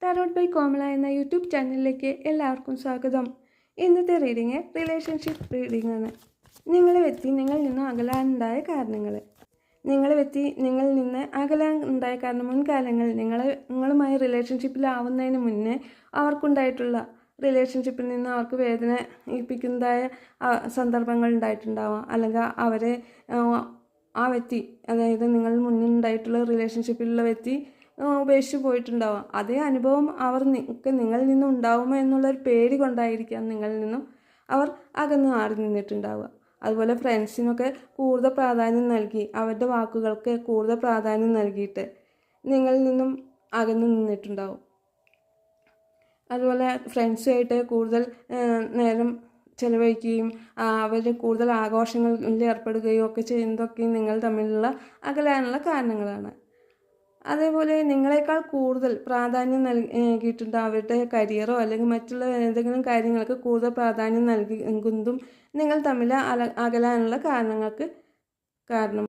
Tarot by കോമള എന്ന YouTube ചാനലിലേക്ക് എല്ലാവർക്കും സ്വാഗതം. ഇന്നത്തെ റീഡിങ് റിലേഷൻഷിപ്പ് റീഡിംഗ് ആണ്. നിങ്ങളെ വ്യക്തി നിങ്ങളിൽ നിന്ന് അകലാനുണ്ടായ കാരണങ്ങൾ. നിങ്ങളെ വ്യക്തി നിങ്ങളിൽ നിന്ന് അകലാനുണ്ടായ കാരണം മുൻകാലങ്ങളിൽ നിങ്ങളുമായി റിലേഷൻഷിപ്പിലാവുന്നതിന് മുന്നേ അവർക്കുണ്ടായിട്ടുള്ള റിലേഷൻഷിപ്പിൽ നിന്ന് അവർക്ക് വേദന ഏൽപ്പിക്കുന്നതായ സന്ദർഭങ്ങൾ ഉണ്ടായിട്ടുണ്ടാവാം. അല്ലെങ്കിൽ അവരെ ആ വ്യക്തി, അതായത് നിങ്ങൾ മുന്നിൽ ഉണ്ടായിട്ടുള്ള റിലേഷൻഷിപ്പിലുള്ള വ്യക്തി ഉപേക്ഷിച്ച് പോയിട്ടുണ്ടാവാം. അതേ അനുഭവം നിങ്ങളിൽ നിന്നും ഉണ്ടാവുമോ എന്നുള്ളൊരു പേടി കൊണ്ടായിരിക്കാം നിങ്ങളിൽ നിന്നും അവർ അകന്ന് മാറി നിന്നിട്ടുണ്ടാവുക. അതുപോലെ ഫ്രണ്ട്സിനൊക്കെ കൂടുതൽ പ്രാധാന്യം നൽകി, അവരുടെ വാക്കുകൾക്ക് കൂടുതൽ പ്രാധാന്യം നൽകിയിട്ട് നിങ്ങളിൽ നിന്നും അകന്ന് നിന്നിട്ടുണ്ടാവും. അതുപോലെ ഫ്രണ്ട്സുമായിട്ട് കൂടുതൽ നേരം ചെലവഴിക്കുകയും അവർ കൂടുതൽ ആഘോഷങ്ങളിൽ ഏർപ്പെടുകയും ഒക്കെ ചെയ്യുന്നതൊക്കെ നിങ്ങൾ തമ്മിലുള്ള അകലാനുള്ള കാരണങ്ങളാണ്. അതേപോലെ നിങ്ങളെക്കാൾ കൂടുതൽ പ്രാധാന്യം നൽകിയിട്ടുണ്ട് അവരുടെ കരിയറോ അല്ലെങ്കിൽ മറ്റുള്ള ഏതെങ്കിലും കാര്യങ്ങൾക്ക് കൂടുതൽ പ്രാധാന്യം നൽകുന്നതും നിങ്ങൾ തമ്മിൽ അകലാനുള്ള കാരണങ്ങൾക്ക് കാരണം.